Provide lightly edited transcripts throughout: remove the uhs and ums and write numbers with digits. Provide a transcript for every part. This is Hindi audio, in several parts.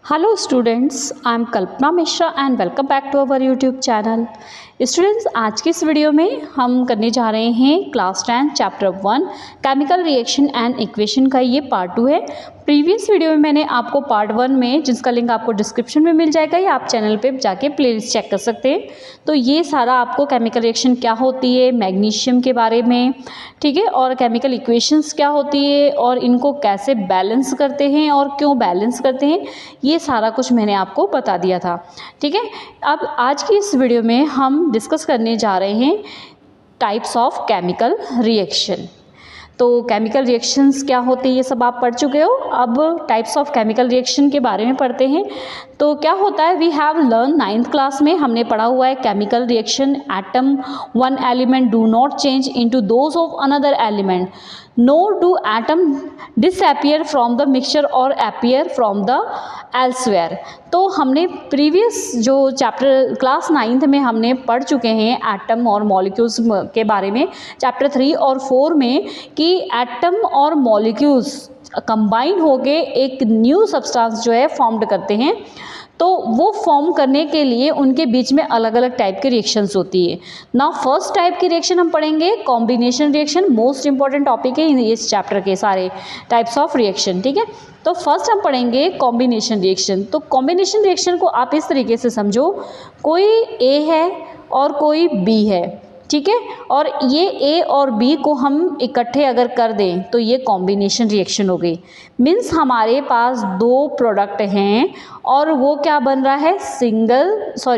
Hello students, I am Kalpana Mishra and welcome back to our YouTube channel. Students, आज की इस वीडियो में हम करने जा रहे हैं class 10 chapter 1 chemical reaction and equation का ये पार्ट 2 है। प्रीवियस वीडियो में मैंने आपको पार्ट 1 में, जिसका लिंक आपको डिस्क्रिप्शन में मिल जाएगा या आप चैनल पे जाके प्लेलिस्ट चेक कर सकते हैं। तो ये सारा आपको केमिकल रिएक्शन क्या होती है, मैग्नीशियम के बारे में, ठीक है, और केमिकल इक्वेशंस क्या होती है और इनको कैसे बैलेंस करते हैं और क्यों बैलेंस करते हैं, ये सारा कुछ मैंने आपको बता दिया था। ठीक है, अब आज की इस वीडियो में हम डिस्कस करने जा रहे हैं टाइप्स ऑफ केमिकल रिएक्शन। तो केमिकल रिएक्शंस क्या होते हैं ये सब आप पढ़ चुके हो। अब टाइप्स ऑफ केमिकल रिएक्शन के बारे में पढ़ते हैं। तो क्या होता है, we have learn 9th class में हमने पढ़ा हुआ है chemical reaction atom one element do not change into those of another element, nor do atom disappear from the mixture or appear from the elsewhere। तो हमने प्रीवियस जो चैप्टर क्लास 9th में हमने पढ़ चुके हैं एटम और मॉलिक्यूल्स के बारे में, चैप्टर 3 और 4 में, कि एटम और मॉलिक्यूल्स कंबाइन होके एक न्यू सब्सटेंस जो है फॉर्म्ड करते हैं। तो वो फॉर्म करने के लिए उनके बीच में अलग अलग टाइप की रिएक्शंस होती है। नाउ फर्स्ट टाइप की रिएक्शन हम पढ़ेंगे combination reaction. Most important topic है इस चैप्टर के सारे टाइप्स ऑफ रिएक्शन। ठीक है, तो फर्स्ट हम पढ़ेंगे कॉम्बिनेशन रिएक्शन। तो कॉम्बिनेशन रिएक्शन को आप इस तरीके से समझो, कोई ए है और कोई बी है, ठीक है, और ये ए और बी को हम इकट्ठे अगर कर दें तो ये कॉम्बिनेशन रिएक्शन हो गई। मीन्स हमारे पास दो प्रोडक्ट हैं और वो क्या बन रहा है,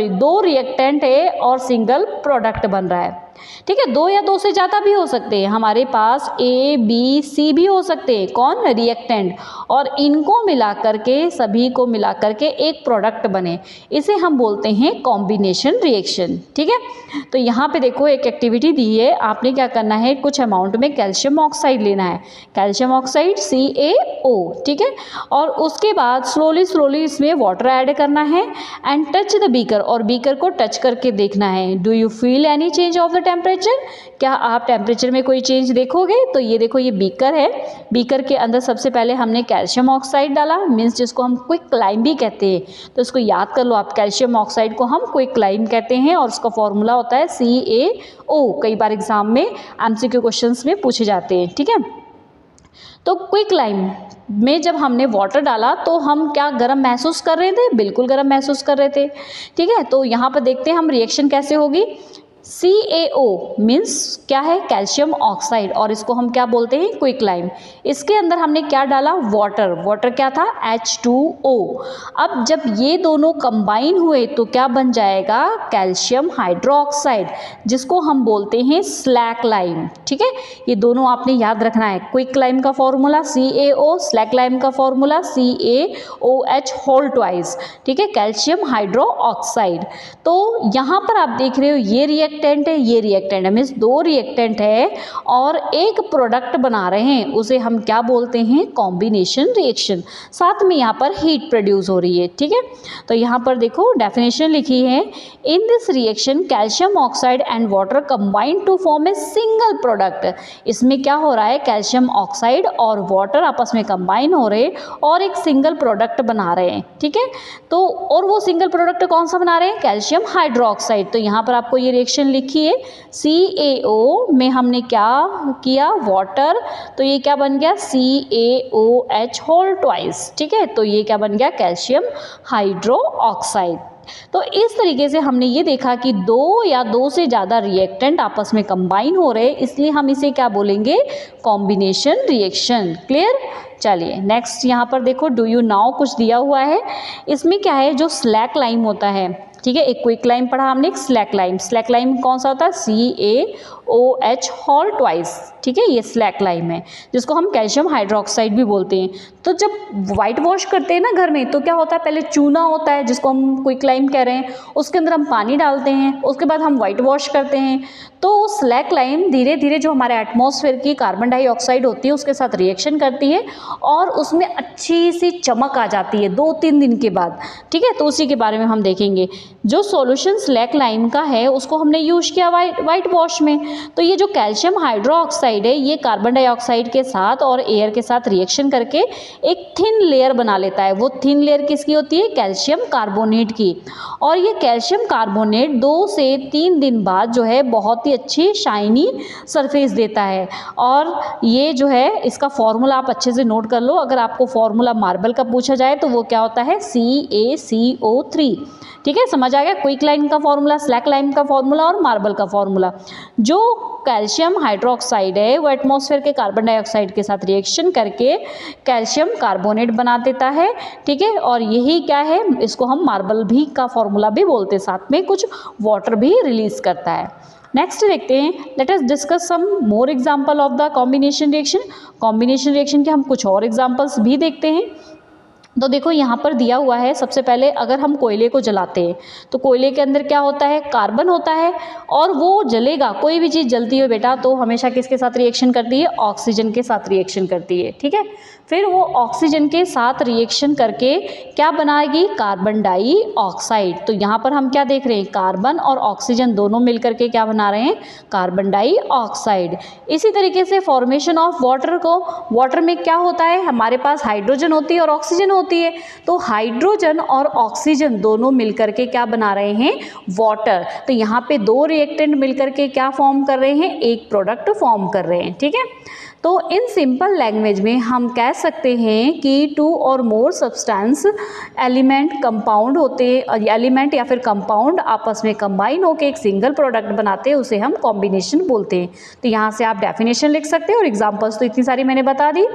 दो रिएक्टेंट है और सिंगल प्रोडक्ट बन रहा है। ठीक है, दो या दो से ज़्यादा भी हो सकते हैं, हमारे पास ए बी सी भी हो सकते हैं, कौन, रिएक्टेंट, और इनको मिला करके, सभी को मिला करके एक प्रोडक्ट बने, इसे हम बोलते हैं कॉम्बिनेशन रिएक्शन। ठीक है, तो यहाँ पे देखो एक एक्टिविटी दी है, आपने क्या करना है, कुछ अमाउंट में कैल्शियम ऑक्साइड लेना है, कैल्शियम ऑक्साइड CaO, ठीक है, और उसके बाद स्लोली इसमें वाटर ऐड करना है एंड टच द बीकर, और बीकर को टच करके देखना है, do you feel any change of the temperature, क्या आप टेम्परेचर में कोई चेंज देखोगे। तो ये देखो, ये बीकर है, बीकर के अंदर सबसे पहले हमने कैल्शियम ऑक्साइड डाला, मीन्स जिसको हम क्विक लाइम भी कहते हैं, तो इसको याद कर लो आप, कैल्शियम ऑक्साइड को हम क्विक लाइम कहते हैं और उसका फॉर्मूला होता है CaO। कई बार एग्जाम में MCQ क्वेश्चंस में पूछे जाते हैं। ठीक है, तो क्विक लाइम में जब हमने वाटर डाला तो हम क्या गर्म महसूस कर रहे थे, बिल्कुल गर्म महसूस कर रहे थे। ठीक है, तो यहाँ पर देखते हैं हम रिएक्शन कैसे होगी। CaO मीन्स क्या है, कैल्शियम ऑक्साइड, और इसको हम क्या बोलते हैं, क्विक लाइम। इसके अंदर हमने क्या डाला, वाटर क्या था, H2O। अब जब ये दोनों कंबाइन हुए तो क्या बन जाएगा, कैल्शियम हाइड्रोक्साइड, जिसको हम बोलते हैं स्लैक लाइम। ठीक है, ये दोनों आपने याद रखना है, क्विक लाइम का फॉर्मूला CaO, स्लैक लाइम का फॉर्मूला CaOH होल ट्वाइस। ठीक है, कैल्शियम हाइड्रोक्साइड। तो यहाँ पर आप देख रहे हो ये रिएक्टेंट है, ये रिएक्टेंट है, मीन्स दो रिएक्टेंट है और एक प्रोडक्ट बना रहे हैं, उसे हम क्या बोलते हैं, कॉम्बिनेशन रिएक्शन। साथ में यहाँ पर हीट प्रोड्यूस हो रही है। ठीक है, तो यहाँ पर देखो डेफिनेशन लिखी है, in this reaction calcium oxide and water combine to form a single product. इसमें क्या हो रहा है, कैल्शियम ऑक्साइड और वाटर आपस में कंबाइन हो रहे और एक सिंगल प्रोडक्ट बना रहे हैं। ठीक है, तो और वो सिंगल प्रोडक्ट कौन सा बना रहे हैं, कैल्शियम हाइड्रोक्साइड। तो यहाँ पर आपको ये रिएक्शन लिखी है, CaO में हमने क्या किया, वाटर, तो ये क्या बन गया, CaOH होल ट्वाइस। ठीक है, तो ये क्या बन गया, कैल्शियम हाइड्रोक्साइड। तो इस तरीके से हमने ये देखा कि दो या दो से ज़्यादा रिएक्टेंट आपस में कंबाइन हो रहे, इसलिए हम इसे क्या बोलेंगे, कॉम्बिनेशन रिएक्शन। क्लियर। चलिए नेक्स्ट यहाँ पर देखो, डू यू नाउ कुछ दिया हुआ है, इसमें क्या है, जो स्लैक लाइम होता है, ठीक है, एक क्विक लाइम पढ़ा हमने, एक स्लैक लाइम। स्लैक लाइम कौन सा होता है, CaOH होल ट्वाइस। ठीक है, ये स्लैक लाइम है, जिसको हम कैल्शियम हाइड्रोक्साइड भी बोलते हैं। तो जब वाइट वॉश करते हैं ना घर में, तो क्या होता है, पहले चूना होता है जिसको हम क्विक लाइम कह रहे हैं, उसके अंदर हम पानी डालते हैं, उसके बाद हम वाइट वॉश करते हैं। तो स्लैक लाइम धीरे धीरे जो हमारे एटमॉस्फेयर की कार्बन डाइऑक्साइड होती है उसके साथ रिएक्शन करती है और उसमें अच्छी सी चमक आ जाती है 2-3 दिन के बाद। ठीक है, तो उसी के बारे में हम देखेंगे। जो सॉल्यूशन स्लैक लाइम का है उसको हमने यूज किया वाइट वॉश में, तो ये जो कैल्शियम हाइड्रोक्साइड है ये कार्बन डाइऑक्साइड के साथ और एयर के साथ रिएक्शन करके एक थिन लेयर बना लेता है। वो थिन लेयर किसकी होती है? कैल्शियम कार्बोनेट की। और ये कैल्शियम कार्बोनेट 2 से 3 दिन बाद जो है बहुत ही अच्छी शाइनी सरफेस देता है। और ये जो है इसका फॉर्मूला आप अच्छे से नोट कर लो। अगर आपको फॉर्मूला मार्बल का पूछा जाए तो वो क्या होता है? CaCO3। ठीक है, समझ आ गया? क्विक लाइन का फॉर्मूला, स्लैक लाइन का फॉर्मूला और मार्बल का फॉर्मूला। जो कैल्शियम हाइड्रोक्साइड है वो एटमॉस्फेयर के कार्बन डाइऑक्साइड के साथ रिएक्शन करके कैल्शियम कार्बोनेट बना देता है। ठीक है, और यही क्या है, इसको हम मार्बल भी का फॉर्मूला भी बोलते हैं, साथ में कुछ वाटर भी रिलीज करता है। नेक्स्ट देखते हैं, let us discuss some more example of the combination reaction. Combination reaction के हम कुछ और एग्जांपल्स भी देखते हैं। तो देखो यहाँ पर दिया हुआ है, सबसे पहले अगर हम कोयले को जलाते हैं तो कोयले के अंदर क्या होता है? कार्बन होता है, और वो जलेगा। कोई भी चीज़ जलती है बेटा तो हमेशा किसके साथ रिएक्शन करती है? ऑक्सीजन के साथ रिएक्शन करती है। ठीक है, फिर वो ऑक्सीजन के साथ रिएक्शन करके क्या बनाएगी? Carbon dioxide. तो यहाँ पर हम क्या देख रहे हैं? कार्बन और ऑक्सीजन दोनों मिलकर के क्या बना रहे हैं? Carbon dioxide. इसी तरीके से फॉर्मेशन ऑफ वाटर को, वाटर में क्या होता है? हमारे पास हाइड्रोजन होती है और ऑक्सीजन होती है। तो हाइड्रोजन और ऑक्सीजन दोनों मिलकर के क्या बना रहे हैं? वाटर। तो यहाँ पे 2 रिएक्टेंट मिलकर के क्या फॉर्म कर रहे हैं? एक प्रोडक्ट फॉर्म कर रहे हैं। ठीक है, तो इन सिंपल लैंग्वेज में हम कह सकते हैं कि 2 और मोर सब्सटेंस एलिमेंट कंपाउंड होते हैं, एलिमेंट या फिर कंपाउंड आपस में कंबाइन होकर एक सिंगल प्रोडक्ट बनाते हैं, उसे हम कॉम्बिनेशन बोलते हैं। तो यहाँ से आप डेफिनेशन लिख सकते हैं, और एग्जांपल्स तो इतनी सारी मैंने बता दी।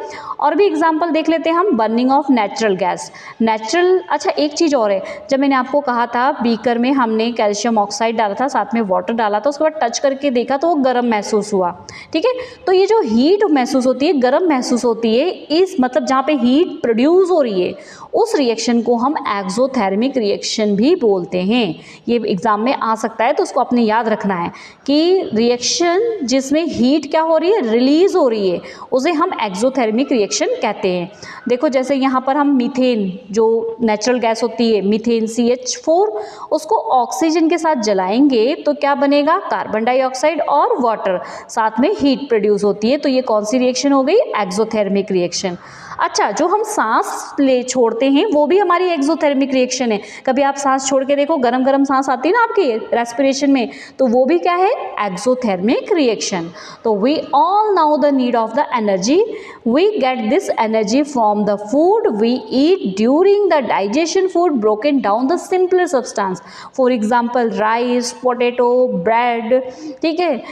और भी एग्जांपल देख लेते हैं हम। Burning of natural gas. Natural, अच्छा एक चीज़ और है, जब मैंने आपको कहा था बीकर में हमने कैल्शियम ऑक्साइड डाला था, साथ में वाटर डाला था, उसके बाद टच करके देखा तो वो गर्म महसूस हुआ। ठीक है, तो ये जो हीट महसूस होती है, गर्म महसूस होती है, इस मतलब जहाँ पे हीट प्रोड्यूस हो रही है उस रिएक्शन को हम एक्सोथर्मिक रिएक्शन भी बोलते हैं। ये एग्जाम में आ सकता है, तो उसको आपने याद रखना है कि रिएक्शन जिसमें हीट क्या हो रही है? रिलीज हो रही है, उसे हम एक्सोथर्मिक रिएक्शन कहते हैं। देखो जैसे यहाँ पर हम मीथेन, जो नेचुरल गैस होती है मीथेन CH4, उसको ऑक्सीजन के साथ जलाएंगे तो क्या बनेगा? कार्बन डाइऑक्साइड और वाटर, साथ में हीट प्रोड्यूस होती है। तो ये कौन सी रिएक्शन हो गई? Exothermic reaction. अच्छा, जो हम सांस ले छोड़ते हैं वो भी हमारी एक्सोथर्मिक रिएक्शन है। कभी आप सांस छोड़ के देखो, गरम गरम सांस आती है ना आपकी रेस्पिरेशन में, तो वो भी क्या है? Exothermic reaction. तो we all now the need of the energy. We get this energy from the food we eat during the digestion, food broken down the simpler substance. For example rice, potato, bread. ठीक है,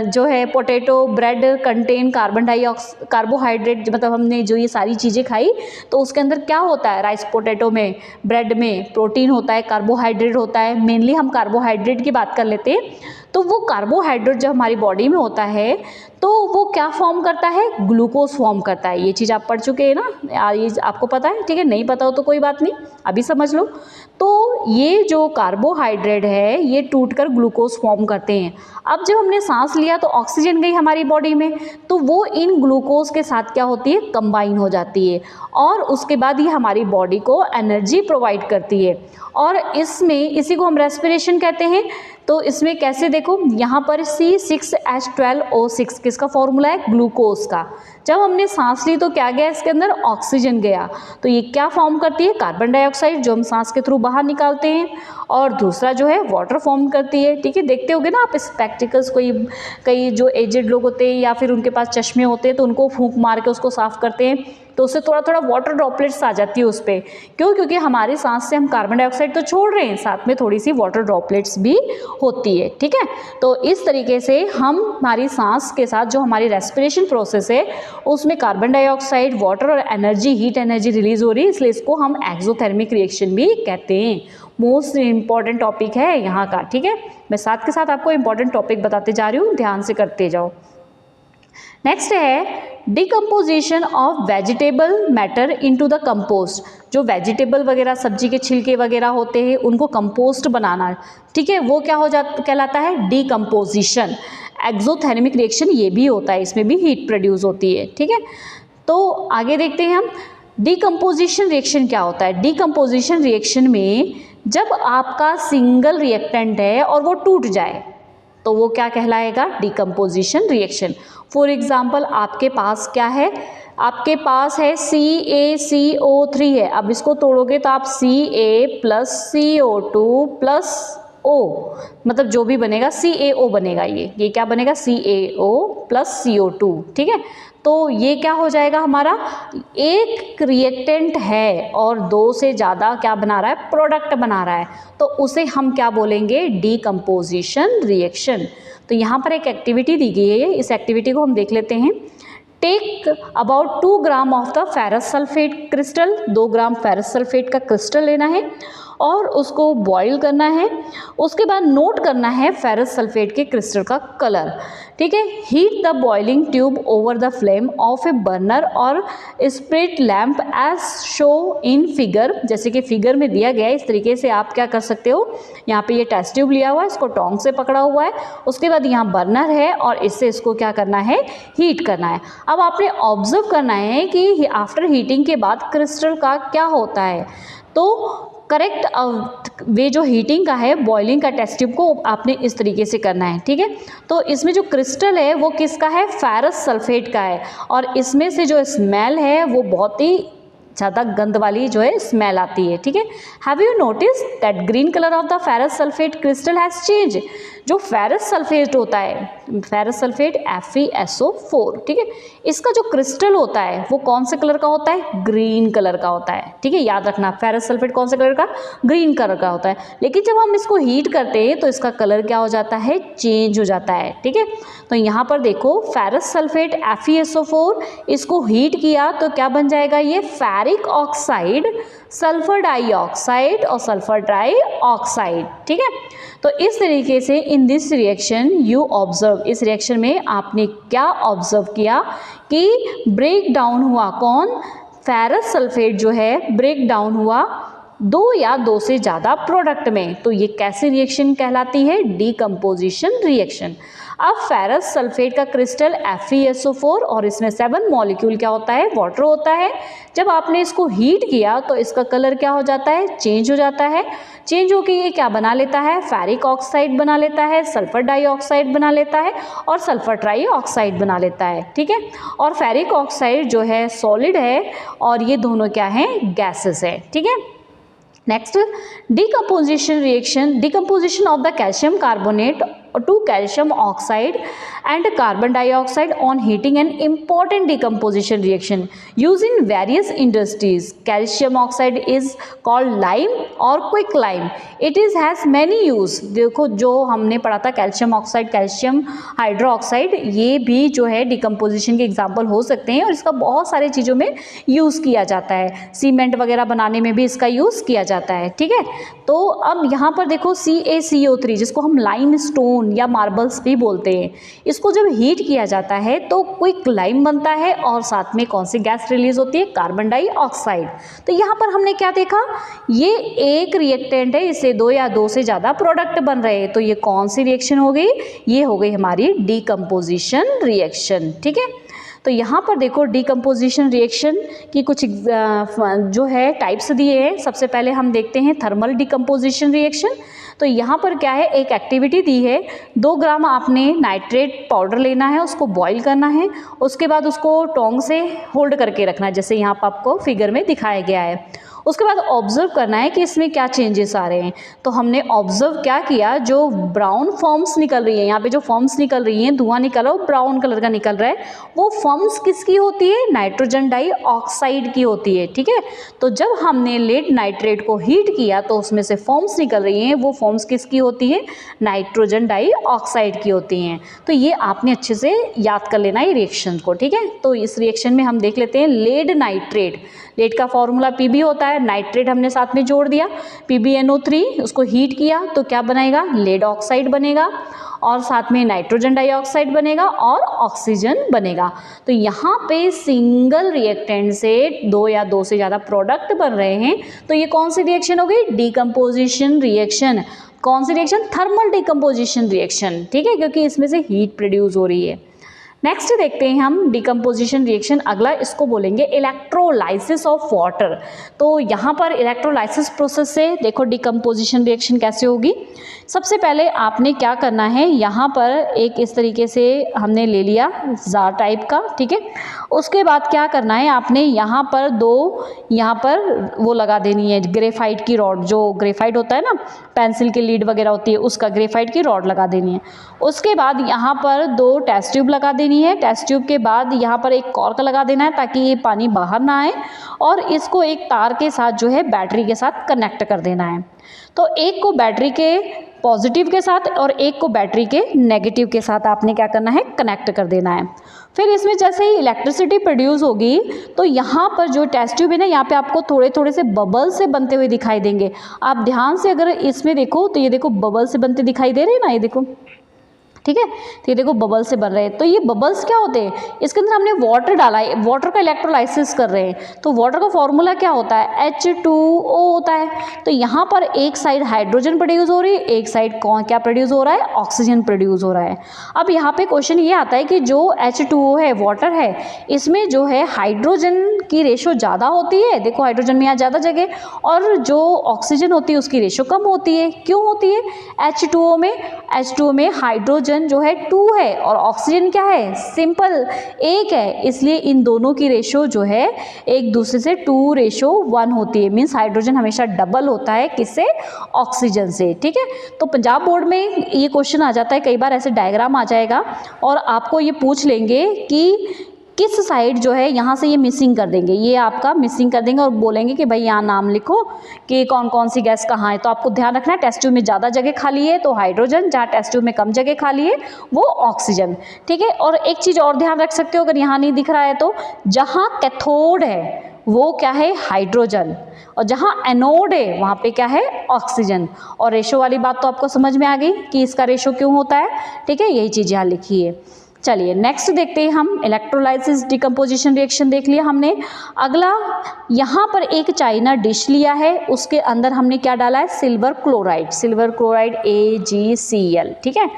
जो है पोटैटो, ब्रेड कंटेन कार्बोहाइड्रेट, मतलब हमने जो ये सारी चीज़ें खाई तो उसके अंदर क्या होता है? राइस, पोटैटो में, ब्रेड में प्रोटीन होता है, कार्बोहाइड्रेट होता है। मेनली हम कार्बोहाइड्रेट की बात कर लेते हैं। तो वो कार्बोहाइड्रेट जब हमारी बॉडी में होता है तो वो क्या फॉर्म करता है? ग्लूकोज फॉर्म करता है। ये चीज़ आप पढ़ चुके हैं ना, ये आपको पता है। ठीक है, नहीं पता हो तो कोई बात नहीं, अभी समझ लो। तो ये जो कार्बोहाइड्रेट है ये टूटकर ग्लूकोज फॉर्म करते हैं। अब जब हमने सांस लिया तो ऑक्सीजन गई हमारी बॉडी में, तो वो इन ग्लूकोज के साथ क्या होती है? कंबाइन हो जाती है, और उसके बाद ये हमारी बॉडी को एनर्जी प्रोवाइड करती है। और इसमें इसी को हम रेस्पिरेशन कहते हैं। तो इसमें कैसे देखो, यहाँ पर C6H12O6 किसका फॉर्मूला है? ग्लूकोज का। जब हमने सांस ली तो क्या गया इसके अंदर? ऑक्सीजन गया। तो ये क्या फॉर्म करती है? कार्बन डाइऑक्साइड, जो हम सांस के थ्रू बाहर निकालते हैं, और दूसरा जो है वाटर फॉर्म करती है। ठीक है, देखते होगे ना आप स्पेक्टिकल्स, कई जो एजेड लोग होते हैं या फिर उनके पास चश्मे होते हैं तो उनको फूंक मार के उसको साफ करते हैं, तो उससे थोड़ा थोड़ा वाटर ड्रॉपलेट्स आ जाती है उस पर। क्यों? क्योंकि हमारी सांस से हम कार्बन डाइऑक्साइड तो छोड़ रहे हैं, साथ में थोड़ी सी वाटर ड्रॉपलेट्स भी होती है। ठीक है, तो इस तरीके से हम हमारी सांस के साथ जो हमारी रेस्पिरेशन प्रोसेस है उसमें कार्बन डाइऑक्साइड, वाटर और एनर्जी, हीट एनर्जी रिलीज हो रही है, इसलिए इसको हम एक्सोथर्मिक रिएक्शन भी कहते हैं। मोस्ट इंपॉर्टेंट टॉपिक है यहाँ का। ठीक है, मैं साथ के साथ आपको इंपॉर्टेंट टॉपिक बताते जा रही हूँ, ध्यान से करते जाओ। नेक्स्ट है decomposition of vegetable matter into the compost. जो वेजिटेबल वगैरह, सब्जी के छिलके वगैरह होते हैं उनको कंपोस्ट बनाना। ठीक है, वो क्या कहलाता है? डिकम्पोजिशन। एक्सोथर्मिक रिएक्शन ये भी होता है, इसमें भी हीट प्रोड्यूस होती है। ठीक है, तो आगे देखते हैं हम डिकम्पोजिशन रिएक्शन क्या होता है। डिकम्पोजिशन रिएक्शन में जब आपका सिंगल रिएक्टेंट है और वो टूट जाए, तो वो क्या कहलाएगा, डिकम्पोजिशन रिएक्शन। फॉर एग्जाम्पल आपके पास क्या है, आपके पास है CaCO3 है। अब इसको तोड़ोगे तो आप Ca plus CO2 plus O, मतलब जो भी बनेगा CaO बनेगा, ये क्या बनेगा, CaO प्लस CO2, ठीक है। तो ये क्या हो जाएगा, हमारा एक रिएक्टेंट है और दो से ज़्यादा क्या बना रहा है, प्रोडक्ट बना रहा है, तो उसे हम क्या बोलेंगे, डीकम्पोजिशन रिएक्शन। तो यहाँ पर एक एक्टिविटी दी गई है, इस एक्टिविटी को हम देख लेते हैं। Take about 2 gram of the ferrous sulphate crystal, 2 gram ferrous sulphate का क्रिस्टल लेना है और उसको बॉईल करना है। उसके बाद नोट करना है फेरस सल्फेट के क्रिस्टल का कलर, ठीक है। Heat the boiling tube over the flame of a burner और spirit lamp as show in figure, जैसे कि फिगर में दिया गया है इस तरीके से आप क्या कर सकते हो। यहाँ पे ये टेस्ट ट्यूब लिया हुआ है, इसको टोंग से पकड़ा हुआ है, उसके बाद यहाँ बर्नर है और इससे इसको क्या करना है, हीट करना है। अब आपने ऑब्जर्व करना है कि आफ्टर हीटिंग के बाद क्रिस्टल का क्या होता है। तो करेक्ट वे जो हीटिंग का है, बॉइलिंग का टेस्ट ट्यूब को आपने इस तरीके से करना है, ठीक है। तो इसमें जो क्रिस्टल है वो किसका है, फेरस सल्फेट का है, और इसमें से जो स्मेल है वो बहुत ही ज़्यादा गंद वाली जो है स्मेल आती है, ठीक है। Have you notice that green colour of the ferrous sulphate crystal has change. जो फेरस सल्फेट होता है, फेरस सल्फेट FeSO4, ठीक है, इसका जो क्रिस्टल होता है वो कौन से कलर का होता है, ग्रीन कलर का होता है, ठीक है। याद रखना, फेरस सल्फेट कौन से कलर का, ग्रीन कलर का होता है। लेकिन जब हम इसको हीट करते हैं तो इसका कलर क्या हो जाता है, चेंज हो जाता है, ठीक है। तो यहाँ पर देखो फेरस सल्फेट FeSO4, इसको हीट किया तो क्या बन जाएगा, ये फेरिक ऑक्साइड, सल्फर डाइऑक्साइड और सल्फर ट्राइऑक्साइड, ठीक है। तो इस तरीके से इन दिस रिएक्शन यू ऑब्जर्व, इस रिएक्शन में आपने क्या ऑब्जर्व किया कि ब्रेक डाउन हुआ, कौन, फेरस सल्फेट जो है ब्रेक डाउन हुआ 2 या 2 से ज़्यादा प्रोडक्ट में। तो ये कैसी रिएक्शन कहलाती है, डीकम्पोजिशन रिएक्शन। अब फेरस सल्फेट का क्रिस्टल FeSO4 और इसमें 7 मॉलिक्यूल क्या होता है, वाटर होता है। जब आपने इसको हीट किया तो इसका कलर क्या हो जाता है, चेंज हो जाता है। चेंज होकर ये क्या बना लेता है, फेरिक ऑक्साइड बना लेता है, सल्फर डाइऑक्साइड बना लेता है और सल्फर ट्राइऑक्साइड बना लेता है, ठीक है। और फेरिक ऑक्साइड जो है सॉलिड है और ये दोनों क्या हैं, गैसेस है, ठीक है। Next, decomposition reaction, decomposition of the calcium carbonate to calcium oxide and carbon dioxide on heating, an important decomposition reaction used in various industries. Calcium oxide is called lime or quicklime. It is has many use. देखो जो हमने पढ़ा था कैल्शियम ऑक्साइड, कैल्शियम हाइड्रोक्साइड, ये भी जो है डिकम्पोजिशन के एग्जाम्पल हो सकते हैं और इसका बहुत सारी चीज़ों में यूज़ किया जाता है। सीमेंट वगैरह बनाने में भी इसका यूज़ किया जाता है, ठीक है। तो अब यहाँ पर देखो CaCO3, जिसको हम लाइम स्टोन या मार्बल्स भी बोलते हैं, इसको जब हीट किया जाता है तो क्विक लाइम बनता है और साथ में कौन सी गैस रिलीज होती है, कार्बन डाइऑक्साइड। तो यहाँ पर हमने क्या देखा, ये एक रिएक्टेंट है, इससे 2 या 2 से ज़्यादा प्रोडक्ट बन रहे हैं। तो ये कौन सी रिएक्शन हो गई, ये हो गई हमारी डीकम्पोजिशन रिएक्शन, ठीक है। तो यहाँ पर देखो डीकम्पोजिशन रिएक्शन की कुछ जो है टाइप्स दिए हैं। सबसे पहले हम देखते हैं थर्मल डीकम्पोजिशन रिएक्शन। तो यहाँ पर क्या है, एक एक्टिविटी दी है, 2 ग्राम आपने नाइट्रेट पाउडर लेना है, उसको बॉईल करना है, उसके बाद उसको टोंग से होल्ड करके रखना है, जैसे यहाँ पर आपको फिगर में दिखाया गया है। उसके बाद ऑब्जर्व करना है कि इसमें क्या चेंजेस आ रहे हैं। तो हमने ऑब्जर्व क्या किया, जो ब्राउन फॉर्म्स निकल रही है, यहाँ पे जो फॉर्म्स निकल रही हैं, धुआं निकल रहा है, ब्राउन कलर का निकल रहा है, वो फॉर्म्स किसकी होती है, नाइट्रोजन डाइऑक्साइड की होती है, ठीक है। तो जब हमने लेड नाइट्रेट को हीट किया तो उसमें से फॉर्म्स निकल रही हैं, वो फॉर्म्स किसकी होती है, नाइट्रोजन डाइऑक्साइड की होती हैं। तो ये आपने अच्छे से याद कर लेना है रिएक्शन को, ठीक है। तो इस रिएक्शन में हम देख लेते हैं लेड नाइट्रेट। लेड का फॉर्मूला Pb होता है, नाइट्रेट हमने साथ में जोड़ दिया, PbNO3, उसको हीट किया तो क्या बनेगा, लेड ऑक्साइड बनेगा और साथ में नाइट्रोजन डाइऑक्साइड बनेगा और ऑक्सीजन बनेगा। तो यहाँ पे सिंगल रिएक्टेंट से 2 या 2 से ज़्यादा प्रोडक्ट बन रहे हैं। तो ये कौन सी रिएक्शन हो गई, डीकम्पोजिशन रिएक्शन। कौन सी रिएक्शन, थर्मल डीकम्पोजिशन रिएक्शन, ठीक है, क्योंकि इसमें से हीट प्रोड्यूस हो रही है। नेक्स्ट देखते हैं हम डिकम्पोजिशन रिएक्शन, अगला इसको बोलेंगे इलेक्ट्रोलाइसिस ऑफ वाटर। तो यहाँ पर इलेक्ट्रोलाइसिस प्रोसेस से देखो डिकम्पोजिशन रिएक्शन कैसे होगी। सबसे पहले आपने क्या करना है, यहाँ पर एक इस तरीके से हमने ले लिया जार टाइप का, ठीक है। उसके बाद क्या करना है, आपने यहाँ पर यहाँ पर वो लगा देनी है ग्रेफाइट की रॉड, जो ग्रेफाइट होता है ना पेंसिल की लीड वगैरह होती है, उसका ग्रेफाइट की रॉड लगा देनी है। उसके बाद यहाँ पर 2 टेस्ट ट्यूब लगा देनी है। टेस्ट ट्यूब के बाद यहाँ पर एक कॉर्क लगा देना है ताकि ये पानी बाहर ना आए, और इसको एक तार के साथ जो है बैटरी के साथ कनेक्ट कर देना है। तो एक को बैटरी के पॉजिटिव के साथ और एक को बैटरी के नेगेटिव के साथ आपने क्या करना है, कनेक्ट कर देना है। फिर इसमें जैसे ही इलेक्ट्रिसिटी प्रोड्यूस होगी तो यहाँ पर जो टेस्ट ट्यूब है ना, यहाँ पे आपको थोड़े थोड़े से बबल से बनते हुए दिखाई देंगे। आप ध्यान से अगर इसमें देखो तो ये देखो बबल से बनते दिखाई दे रहे हैं ना, ये देखो, ठीक है। तो ये देखो बबल से बन रहे हैं। तो ये बबल्स क्या होते हैं, इसके अंदर हमने वाटर डाला है, वाटर का इलेक्ट्रोलाइसिस कर रहे हैं। तो वाटर का फॉर्मूला क्या होता है, H2O होता है। तो यहाँ पर एक साइड हाइड्रोजन प्रोड्यूस हो रही है, एक साइड क्या प्रोड्यूस हो रहा है, ऑक्सीजन प्रोड्यूस हो रहा है। अब यहाँ पे क्वेश्चन ये आता है कि जो H2O है, वाटर है, इसमें जो है हाइड्रोजन की रेशो ज़्यादा होती है, देखो हाइड्रोजन में यहाँ ज़्यादा जगह, और जो ऑक्सीजन होती है उसकी रेशो कम होती है। क्यों होती है, H2O में हाइड्रोजन जो है 2 है और ऑक्सीजन क्या है, सिंपल 1 है, इसलिए इन दोनों की रेशो जो है एक दूसरे से 2:1 होती है। मीन्स हाइड्रोजन हमेशा डबल होता है किससे, ऑक्सीजन से, ठीक है। तो पंजाब बोर्ड में ये क्वेश्चन आ जाता है, कई बार ऐसे डायग्राम आ जाएगा और आपको ये पूछ लेंगे कि किस साइड जो है यहाँ से ये मिसिंग कर देंगे, ये आपका मिसिंग कर देंगे और बोलेंगे कि भाई यहाँ नाम लिखो कि कौन कौन सी गैस कहाँ है। तो आपको ध्यान रखना है टेस्ट ट्यूब में ज़्यादा जगह खाली है तो हाइड्रोजन, जहाँ टेस्ट ट्यूब में कम जगह खाली है वो ऑक्सीजन, ठीक है। और एक चीज़ और ध्यान रख सकते हो, अगर यहाँ नहीं दिख रहा है तो जहाँ कैथोड है वो क्या है, हाइड्रोजन, और जहाँ एनोड है वहाँ पे क्या है, ऑक्सीजन। और रेशो वाली बात तो आपको समझ में आ गई कि इसका रेशो क्यों होता है, ठीक है, यही चीज़ यहाँ लिखी है। चलिए नेक्स्ट देखते हैं हम इलेक्ट्रोलाइसिस डिकम्पोजिशन रिएक्शन देख लिया हमने। अगला यहाँ पर एक चाइना डिश लिया है, उसके अंदर हमने क्या डाला है, सिल्वर क्लोराइड AgCl, ठीक है।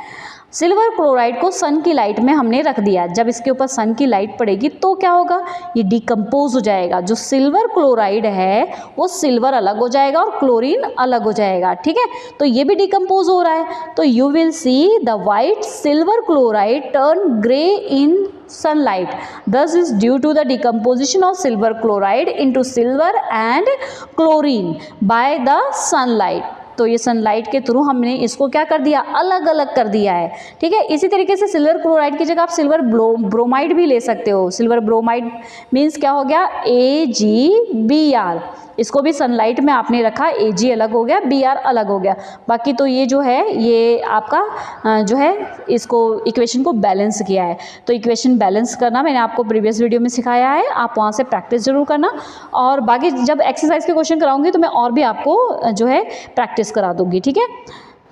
सिल्वर क्लोराइड को सन की लाइट में हमने रख दिया। जब इसके ऊपर सन की लाइट पड़ेगी तो क्या होगा, ये डिकम्पोज हो जाएगा। जो सिल्वर क्लोराइड है वो सिल्वर अलग हो जाएगा और क्लोरीन अलग हो जाएगा, ठीक है। तो ये भी डिकम्पोज हो रहा है। तो you will see the white silver chloride turn grey in sunlight, thus is due to the decomposition of silver chloride into silver and chlorine by the sunlight। तो ये सनलाइट के थ्रू हमने इसको क्या कर दिया, अलग अलग कर दिया है, ठीक है। इसी तरीके से सिल्वर क्लोराइड की जगह आप सिल्वर ब्रोमाइड भी ले सकते हो। सिल्वर ब्रोमाइड मीन्स क्या हो गया, AgBr, इसको भी सनलाइट में आपने रखा, Ag अलग हो गया, Br अलग हो गया। बाकी तो ये जो है ये आपका जो है इसको इक्वेशन को बैलेंस किया है। तो इक्वेशन बैलेंस करना मैंने आपको प्रीवियस वीडियो में सिखाया है, आप वहाँ से प्रैक्टिस जरूर करना। और बाकी जब एक्सरसाइज के क्वेश्चन कराऊंगी तो मैं और भी आपको जो है प्रैक्टिस करा दूंगी, ठीक है।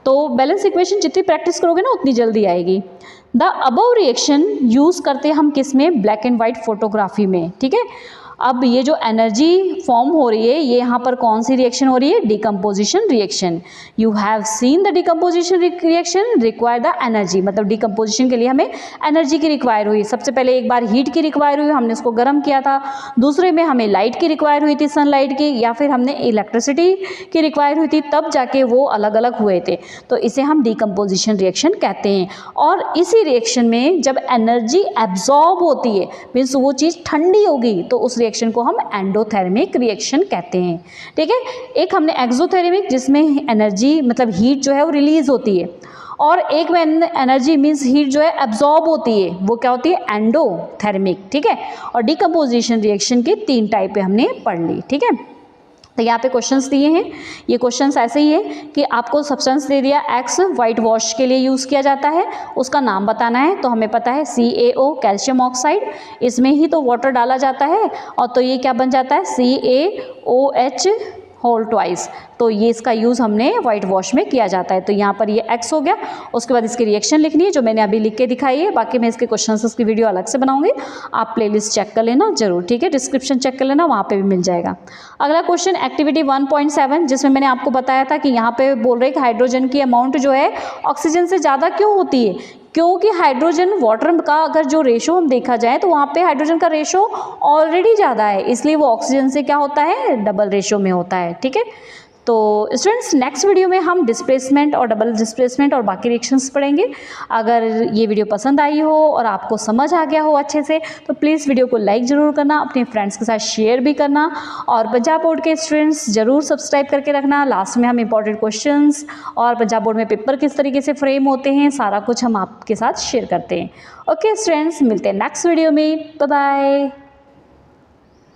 तो बैलेंस इक्वेशन जितनी प्रैक्टिस करोगे ना उतनी जल्दी आएगी। द अबव रिएक्शन यूज़ करते हम किस में, ब्लैक एंड वाइट फोटोग्राफी में, ठीक है। अब ये जो एनर्जी फॉर्म हो रही है ये यहाँ पर कौन सी रिएक्शन हो रही है, decomposition reaction. You have seen the decomposition reaction require the energy, मतलब डिकम्पोजिशन के लिए हमें एनर्जी की रिक्वायर हुई। सबसे पहले एक बार हीट की रिक्वायर हुई, हमने उसको गर्म किया था। दूसरे में हमें लाइट की रिक्वायर हुई थी, सनलाइट की, या फिर हमने इलेक्ट्रिसिटी की रिक्वायर हुई थी, तब जाके वो अलग अलग हुए थे। तो इसे हम डिकम्पोजिशन रिएक्शन कहते हैं। और इसी रिएक्शन में जब एनर्जी एब्जॉर्ब होती है, मीन्स वो चीज़ ठंडी होगी, तो उस रिएक्शन को हम एंडोथर्मिक रिएक्शन कहते हैं, ठीक है। एक हमने एक्सोथर्मिक जिसमें एनर्जी मतलब हीट जो है वो रिलीज होती है, और एक में एनर्जी मीन्स हीट जो है एब्जॉर्ब होती है, वो क्या होती है, एंडोथर्मिक, ठीक है। और डिकम्पोजिशन रिएक्शन की 3 टाइप हमने पढ़ ली, ठीक है। तो यहाँ पे क्वेश्चंस दिए हैं, ये क्वेश्चंस ऐसे ही है कि आपको सब्सटेंस दे दिया X, वाइट वॉश के लिए यूज़ किया जाता है, उसका नाम बताना है। तो हमें पता है CaO कैल्शियम ऑक्साइड, इसमें ही तो वाटर डाला जाता है, और तो ये क्या बन जाता है, CaOH होल ट्वाइस। तो ये इसका यूज़ हमने वाइट वॉश में किया जाता है। तो यहाँ पर ये X हो गया। उसके बाद इसकी रिएक्शन लिखनी है जो मैंने अभी लिख के दिखाई है। बाकी मैं इसके क्वेश्चंस की वीडियो अलग से बनाऊंगी, आप प्लेलिस्ट चेक कर लेना जरूर, ठीक है। डिस्क्रिप्शन चेक कर लेना, वहाँ पे भी मिल जाएगा। अगला क्वेश्चन एक्टिविटी 1.7, जिसमें मैंने आपको बताया था कि यहाँ पे बोल रहे कि हाइड्रोजन की अमाउंट जो है ऑक्सीजन से ज़्यादा क्यों होती है, क्योंकि हाइड्रोजन वाटर का अगर जो रेशो हम देखा जाए तो वहाँ पे हाइड्रोजन का रेशो ऑलरेडी ज़्यादा है, इसलिए वो ऑक्सीजन से क्या होता है, डबल रेशो में होता है। ठीक है, तो स्टूडेंट्स नेक्स्ट वीडियो में हम डिस्प्लेसमेंट और डबल डिस्प्लेसमेंट और बाकी रिएक्शंस पढ़ेंगे। अगर ये वीडियो पसंद आई हो और आपको समझ आ गया हो अच्छे से तो प्लीज़ वीडियो को लाइक ज़रूर करना, अपने फ्रेंड्स के साथ शेयर भी करना, और पंजाब बोर्ड के स्टूडेंट्स ज़रूर सब्सक्राइब करके रखना। लास्ट में हम इंपॉर्टेंट क्वेश्चंस और पंजाब बोर्ड में पेपर किस तरीके से फ्रेम होते हैं सारा कुछ हम आपके साथ शेयर करते हैं। ओके स्टूडेंट्स, मिलते हैं नेक्स्ट वीडियो में। Bye bye.